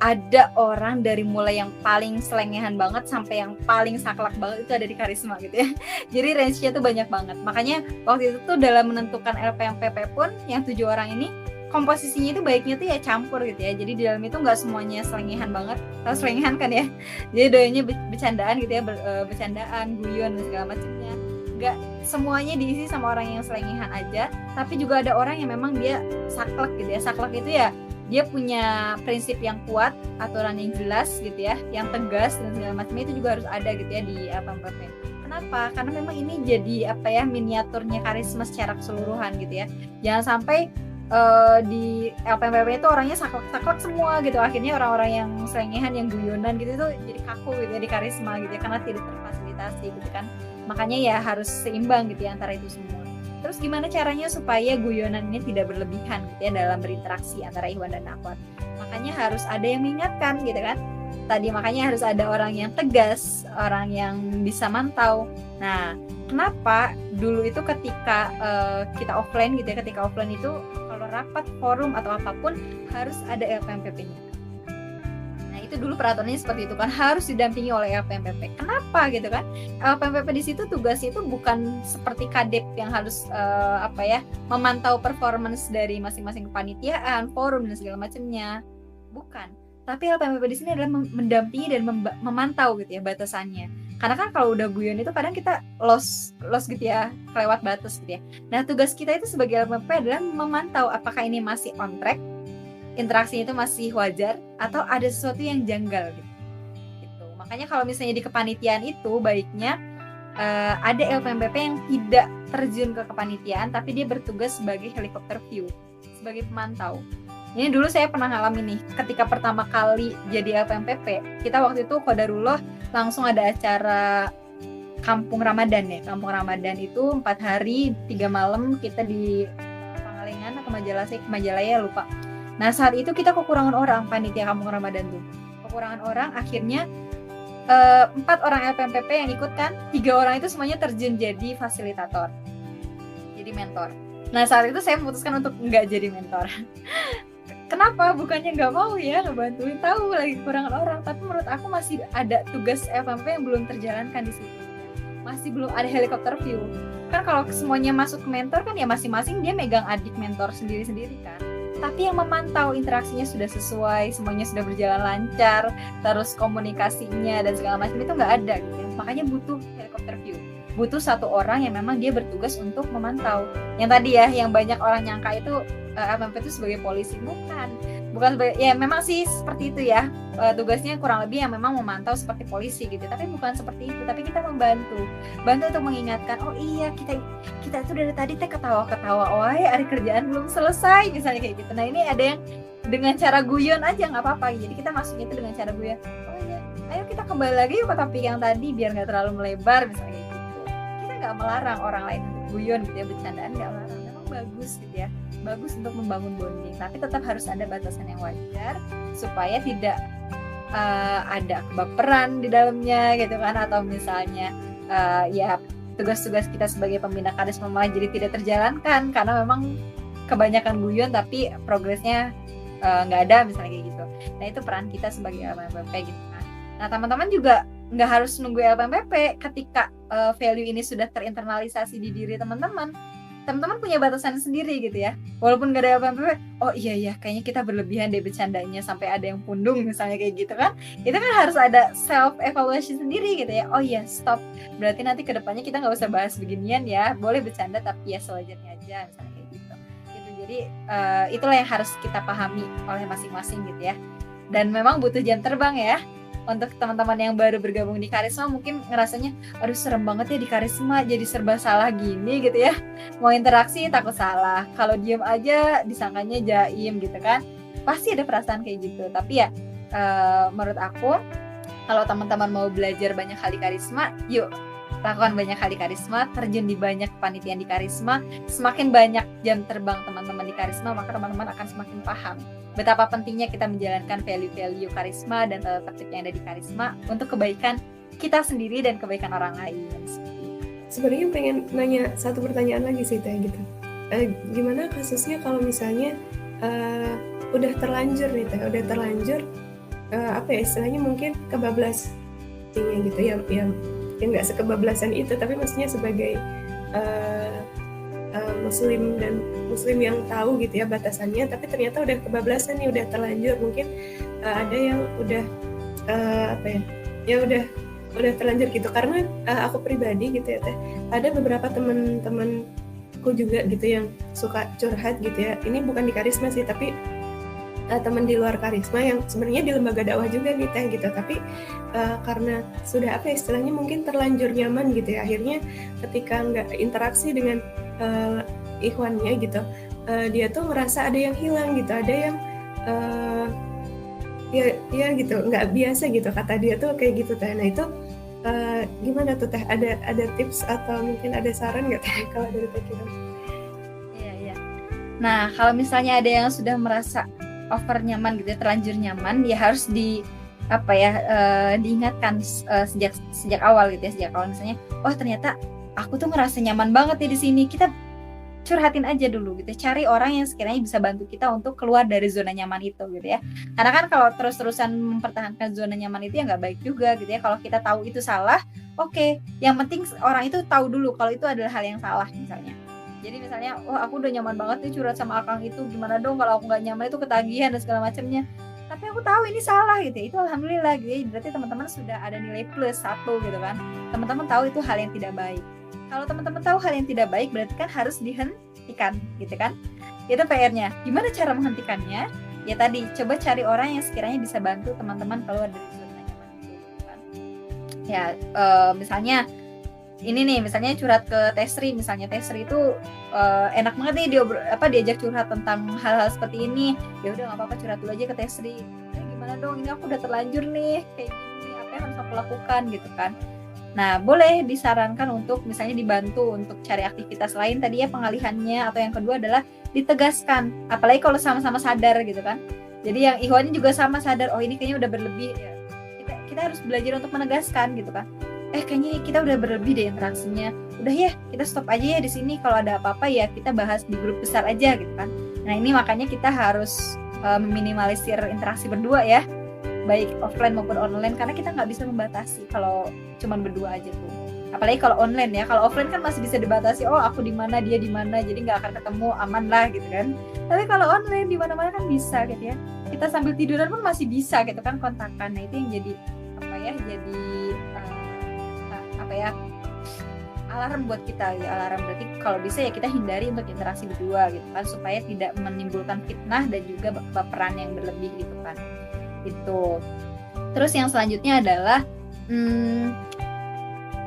ada orang dari mulai yang paling selengehan banget sampai yang paling saklek banget, itu ada di karisma gitu ya. Jadi range-nya tuh banyak banget. Makanya waktu itu tuh dalam menentukan LPMPP pun yang 7 orang ini komposisinya itu baiknya tuh ya campur gitu ya. Jadi di dalam itu nggak semuanya selengehan banget. Tahu selengehan kan ya? Jadi doanya bercandaan gitu ya, bercandaan, guyon dan segala macamnya. Nggak semuanya diisi sama orang yang selengehan aja, tapi juga ada orang yang memang dia saklek gitu ya. Saklek itu ya dia punya prinsip yang kuat, aturan yang jelas gitu ya, yang tegas dan segala macam, itu juga harus ada gitu ya di LPMPP. Kenapa? Karena memang ini jadi miniaturnya karisma secara keseluruhan gitu ya. Jangan sampai di LPMPP itu orangnya saklek-saklek semua gitu, akhirnya orang-orang yang selengehan, yang guyonan gitu itu jadi kaku gitu ya di karisma gitu ya, karena tidak terfasilitasi gitu kan. Makanya ya harus seimbang gitu ya antara itu semua. Terus gimana caranya supaya guyonan ini tidak berlebihan gitu ya dalam berinteraksi antara Iwan dan Akhwat? Makanya harus ada yang mengingatkan gitu kan. Tadi makanya harus ada orang yang tegas, orang yang bisa mantau. Nah, kenapa dulu itu ketika kita offline gitu ya, ketika offline itu kalau rapat, forum atau apapun harus ada LPMPP-nya. Nah, itu dulu peraturannya seperti itu kan, harus didampingi oleh LPMPP. Kenapa gitu kan? LPMPP di situ tugasnya itu bukan seperti kadep yang harus memantau performance dari masing-masing kepanitiaan, forum dan segala macamnya. Bukan. Tapi LPMPP di sini adalah mendampingi dan memantau gitu ya batasannya. Karena kan kalau udah guyon itu kadang kita lost gitu ya, kelewat batas gitu ya. Nah, tugas kita itu sebagai LPMPP adalah memantau apakah ini masih on track, interaksinya itu masih wajar, atau ada sesuatu yang janggal gitu. Makanya kalau misalnya di kepanitiaan itu baiknya ada LPMPP yang tidak terjun ke kepanitiaan, tapi dia bertugas sebagai helikopter view, sebagai pemantau. Ini dulu saya pernah ngalamin nih, ketika pertama kali jadi LPMPP, kita waktu itu qadarullah langsung ada acara Kampung Ramadan ya. Kampung Ramadan itu 4 hari 3 malam kita di Pangalengan atau Majalaya lupa. Nah, saat itu kita kekurangan orang, panitia Kampung Ramadan tuh. Kekurangan orang, akhirnya 4 orang LPMPP yang ikut kan, 3 orang itu semuanya terjun jadi fasilitator, jadi mentor. Nah, saat itu saya memutuskan untuk nggak jadi mentor. Kenapa? Bukannya nggak mau ya ngebantuin, tahu lagi kekurangan orang, tapi menurut aku masih ada tugas LPMP yang belum terjalankan di situ. Masih belum ada helikopter view. Kan kalau semuanya masuk ke mentor kan ya masing-masing dia megang adik mentor sendiri-sendiri kan. Tapi yang memantau interaksinya sudah sesuai, semuanya sudah berjalan lancar, terus komunikasinya dan segala macam itu nggak ada gitu ya. Makanya butuh helikopter view. Butuh 1 orang yang memang dia bertugas untuk memantau. Yang tadi ya, yang banyak orang nyangka itu LPMP itu sebagai polisi, bukan sebagai, ya memang sih seperti itu ya, tugasnya kurang lebih yang memang memantau seperti polisi gitu, tapi bukan seperti itu, tapi kita bantu untuk mengingatkan, oh iya kita itu dari tadi ketawa-ketawa, hari kerjaan belum selesai misalnya kayak gitu. Nah, ini ada yang dengan cara guyon aja nggak apa-apa, jadi kita masuknya itu dengan cara guyon, oh iya ayo kita kembali lagi yuk ke topik yang tadi biar nggak terlalu melebar misalnya kayak gitu. Kita nggak melarang orang lain untuk guyon gitu ya, bercandaan nggak melarang, memang bagus gitu ya, bagus untuk membangun bonding, tapi tetap harus ada batasan yang wajar supaya tidak ada kebaperan di dalamnya gitu kan, atau misalnya ya tugas-tugas kita sebagai pembina karisma malah jadi tidak terjalankan karena memang kebanyakan guyon tapi progresnya nggak ada misalnya kayak gitu. Nah, itu peran kita sebagai LPMPP gitu kan. Nah, teman-teman juga nggak harus nunggu LPMPP ketika value ini sudah terinternalisasi di diri teman-teman punya batasan sendiri gitu ya. Walaupun gak ada LPMPP, oh iya kayaknya kita berlebihan deh bercandanya sampai ada yang pundung misalnya kayak gitu kan. Itu kan harus ada self evaluation sendiri gitu ya. Oh iya, stop. Berarti nanti kedepannya kita nggak usah bahas beginian ya. Boleh bercanda tapi ya sewajarnya aja misalnya kayak gitu. Jadi itulah yang harus kita pahami oleh masing-masing gitu ya. Dan memang butuh jam terbang ya. Untuk teman-teman yang baru bergabung di Karisma mungkin ngerasanya aduh serem banget ya di Karisma, jadi serba salah gini gitu ya, mau interaksi takut salah, kalau diem aja disangkanya jaim gitu kan, pasti ada perasaan kayak gitu. Tapi ya menurut aku kalau teman-teman mau belajar banyak hal di Karisma, yuk lakukan banyak hal di Karisma, terjun di banyak kepanitiaan di Karisma. Semakin banyak jam terbang teman-teman di Karisma, maka teman-teman akan semakin paham betapa pentingnya kita menjalankan value-value Karisma dan tata tertib yang ada di Karisma untuk kebaikan kita sendiri dan kebaikan orang lain. Sebenarnya pengen nanya satu pertanyaan lagi sih Teh gitu. Gimana kasusnya kalau misalnya udah terlanjur nih Teh, istilahnya mungkin kebablasannya gitu ya, yang nggak sekebablasan itu, tapi maksudnya sebagai muslim yang tahu gitu ya batasannya, tapi ternyata udah kebablasan nih, udah terlanjur, mungkin ada yang udah udah terlanjur gitu. Karena aku pribadi gitu ya Teh, ada beberapa teman-temanku juga gitu yang suka curhat gitu ya, ini bukan di Karisma sih, tapi teman di luar karisma yang sebenarnya di lembaga dakwah juga nih teh gitu, tapi karena sudah apa istilahnya mungkin terlanjur nyaman gitu ya, akhirnya ketika nggak interaksi dengan ikhwannya gitu, dia tuh ngerasa ada yang hilang gitu, ada yang ya gitu nggak biasa gitu, kata dia tuh kayak gitu teh. Nah itu gimana tuh teh, ada tips atau mungkin ada saran nggak teh kalau dari teh Kiram? Iya. Nah, kalau misalnya ada yang sudah merasa over nyaman gitu, terlanjur nyaman, ya harus diingatkan sejak awal gitu ya, sejak awal misalnya, oh ternyata aku tuh ngerasa nyaman banget nih di sini. Kita curhatin aja dulu gitu, cari orang yang sekiranya bisa bantu kita untuk keluar dari zona nyaman itu gitu ya. Karena kan kalau terus-terusan mempertahankan zona nyaman itu ya nggak baik juga gitu ya. Kalau kita tahu itu salah, oke. Yang penting orang itu tahu dulu kalau itu adalah hal yang salah misalnya. Jadi misalnya, aku udah nyaman banget nih curhat sama akang itu, gimana dong kalau aku nggak nyaman itu ketagihan dan segala macamnya. Tapi aku tahu ini salah gitu ya. Itu alhamdulillah gitu ya. Berarti teman-teman sudah ada nilai plus 1 gitu kan. Teman-teman tahu itu hal yang tidak baik. Kalau teman-teman tahu hal yang tidak baik, berarti kan harus dihentikan gitu kan. Itu PR-nya. Gimana cara menghentikannya? Ya tadi, coba cari orang yang sekiranya bisa bantu teman-teman keluar dari zona nyaman itu gitu kan. Ya, misalnya ini nih, misalnya curhat ke Tesri, misalnya Tesri itu enak banget nih diajak curhat tentang hal-hal seperti ini. Ya udah nggak apa-apa, curhat dulu aja ke Tesri. Gimana dong, ini aku udah terlanjur nih kayak gini, apa yang harus aku lakukan gitu kan. Nah, boleh disarankan untuk misalnya dibantu untuk cari aktivitas lain tadi ya, pengalihannya, atau yang kedua adalah ditegaskan, apalagi kalau sama-sama sadar gitu kan. Jadi yang ikhwannya juga sama sadar, oh ini kayaknya udah berlebih ya. Kita harus belajar untuk menegaskan gitu kan. Kayaknya kita udah berlebih deh interaksinya. Udah ya, kita stop aja ya di sini. Kalau ada apa-apa ya kita bahas di grup besar aja gitu kan. Nah, ini makanya kita harus meminimalisir interaksi berdua ya, baik offline maupun online, karena kita nggak bisa membatasi kalau cuman berdua aja tuh. Apalagi kalau online ya. Kalau offline kan masih bisa dibatasi, oh aku di mana, dia di mana, jadi nggak akan ketemu, aman lah gitu kan. Tapi kalau online di mana-mana kan bisa gitu ya. Kita sambil tiduran pun masih bisa gitu kan kontakan. Nah, itu yang jadi alarm buat kita ya. Alarm berarti kalau bisa ya kita hindari untuk interaksi berdua gitu kan, supaya tidak menimbulkan fitnah dan juga baperan yang berlebih gitu kan. Itu. Terus yang selanjutnya adalah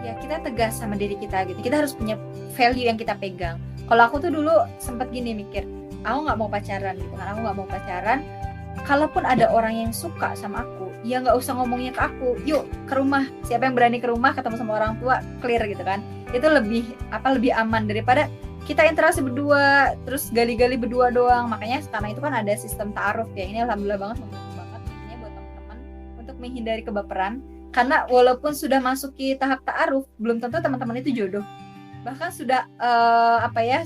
ya kita tegas sama diri kita gitu. Kita harus punya value yang kita pegang. Kalau aku tuh dulu sempat gini mikir, aku nggak mau pacaran gitu kan. Aku nggak mau pacaran. Kalaupun ada orang yang suka sama aku, ya nggak usah ngomongnya ke aku. Yuk ke rumah. Siapa yang berani ke rumah ketemu sama orang tua, clear gitu kan. Itu lebih aman daripada kita interaksi berdua terus gali-gali berdua doang. Makanya sekarang itu kan ada sistem ta'aruf ya. Ini alhamdulillah banget intinya buat teman-teman untuk menghindari kebaperan. Karena walaupun sudah masuki tahap ta'aruf, belum tentu teman-teman itu jodoh. Bahkan sudah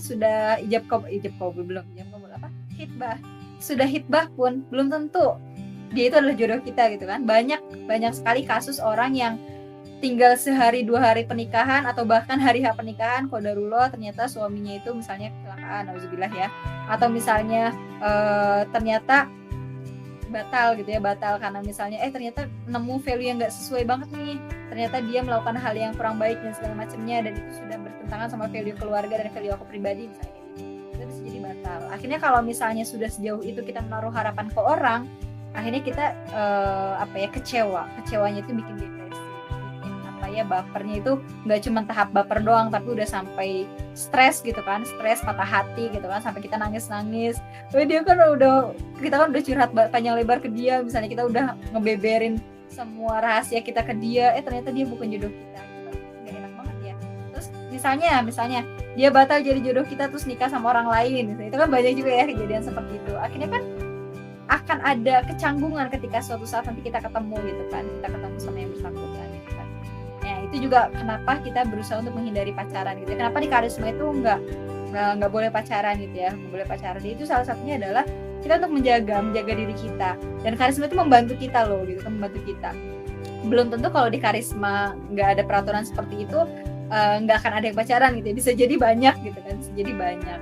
sudah ijab kabul belum, hitbah. Sudah hitbah pun belum tentu dia itu adalah jodoh kita gitu kan. Banyak sekali kasus orang yang tinggal sehari 2 hari pernikahan atau bahkan hari H pernikahan, qadarullah ternyata suaminya itu misalnya kecelakaan, nauzubillah ya, atau misalnya ternyata batal karena misalnya ternyata nemu value yang nggak sesuai banget nih, ternyata dia melakukan hal yang kurang baik dan segala macamnya, dan itu sudah bertentangan sama value keluarga dan value aku pribadi misalnya gitu. Itu bisa jadi batal. Akhirnya kalau misalnya sudah sejauh itu kita menaruh harapan ke orang, akhirnya kita kecewanya itu bikin depresi. Bapernya itu nggak cuma tahap baper doang, tapi udah sampai stres gitu kan, stres patah hati gitu kan, sampai kita nangis. Kita kan udah curhat panjang lebar ke dia, misalnya kita udah ngebeberin semua rahasia kita ke dia, ternyata dia bukan jodoh kita, nggak enak banget ya. Terus misalnya dia batal jadi jodoh kita terus nikah sama orang lain, itu kan banyak juga ya kejadian seperti itu. Akhirnya kan akan ada kecanggungan ketika suatu saat nanti kita ketemu gitu kan, kita ketemu sama yang bersangkutan gitu kan. Itu juga kenapa kita berusaha untuk menghindari pacaran gitu. Kenapa di karisma itu nggak boleh pacaran gitu ya, nggak boleh pacaran. Itu salah satunya adalah kita untuk menjaga diri kita, dan karisma itu membantu kita loh gitu, membantu kita. Belum tentu kalau di karisma nggak ada peraturan seperti itu nggak akan ada yang pacaran gitu. Bisa jadi banyak gitu kan, bisa jadi banyak.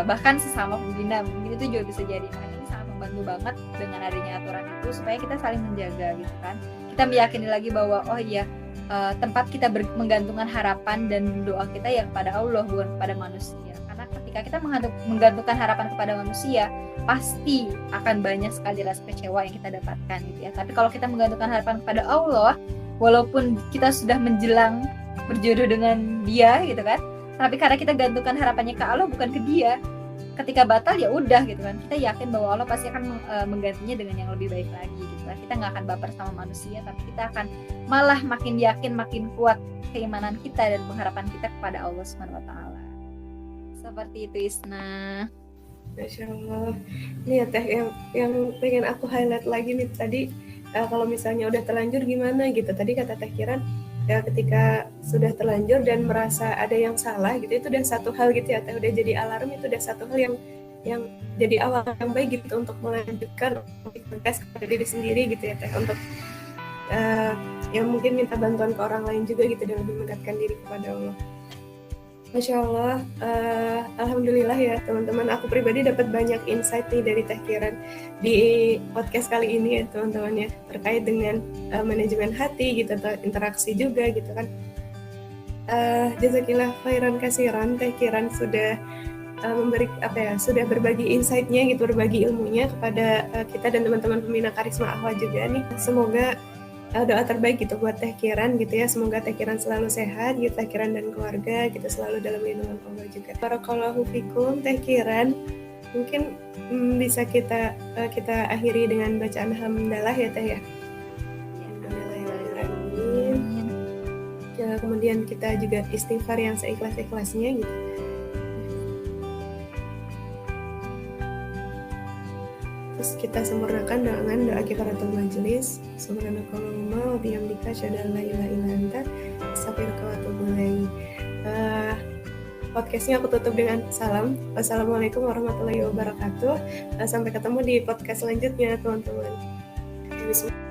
Bahkan sesama pembina mungkin itu juga bisa jadi. Makanya ini sangat membantu banget dengan adanya aturan itu supaya kita saling menjaga gitu kan. Kita meyakini lagi bahwa tempat kita menggantungkan harapan dan doa kita ya kepada Allah, bukan kepada manusia. Karena ketika ketika kita menggantungkan harapan kepada manusia, pasti akan banyak sekali rasa kecewa yang kita dapatkan gitu ya. Tapi kalau kita menggantungkan harapan kepada Allah, walaupun kita sudah menjelang berjodoh dengan dia gitu kan, tapi karena kita gantungkan harapannya ke Allah bukan ke dia, ketika batal ya udah gitu kan, kita yakin bahwa Allah pasti akan menggantinya dengan yang lebih baik lagi gitu kan. Kita nggak akan baper sama manusia, tapi kita akan malah makin yakin, makin kuat keimanan kita dan pengharapan kita kepada Allah Subhanahu wa taala. Seperti itu, Isna. Masya Allah. Nih ya Teh, yang pengen aku highlight lagi nih tadi, kalau misalnya udah terlanjur gimana gitu. Tadi kata Teh Kiran, ya ketika sudah terlanjur dan merasa ada yang salah gitu, itu udah satu hal gitu ya Teh, udah jadi alarm, itu udah satu hal yang jadi awal yang baik gitu untuk melanjutkan aktivitas kepada diri sendiri gitu ya Teh, untuk yang mungkin minta bantuan ke orang lain juga gitu dan lebih mendekatkan diri kepada Allah. Masya Allah, alhamdulillah ya teman-teman, aku pribadi dapat banyak insight nih dari Teh Kiran di podcast kali ini ya teman-teman ya, terkait dengan manajemen hati gitu, atau interaksi juga gitu kan. Jazakillah khairan kasiran, Teh Kiran sudah memberi sudah berbagi insight-nya gitu, berbagi ilmunya kepada kita dan teman-teman pembina Karisma Ahwa juga nih. Semoga doa terbaik gitu buat Teh Kiran gitu ya, semoga Teh Kiran selalu sehat gitu, Teh Kiran dan keluarga gitu selalu dalam lindungan Allah juga. Barakallahu fikum Teh Kiran, mungkin bisa kita akhiri dengan bacaan hamdalah ya Teh ya. Alhamdulillahirrahmanirrahim. Ya, kemudian kita juga istighfar yang seikhlas-ikhlasnya gitu. Terus kita sempurnakan dengan doa kifaratul majelis. Subhanakallahumma wa bihamdika asyhadu an la ilaha illa anta astaghfiruka wa atubu ilaik. Podcastnya aku tutup dengan salam. Wassalamualaikum warahmatullahi wabarakatuh. Sampai ketemu di podcast selanjutnya teman-teman. Bismillah.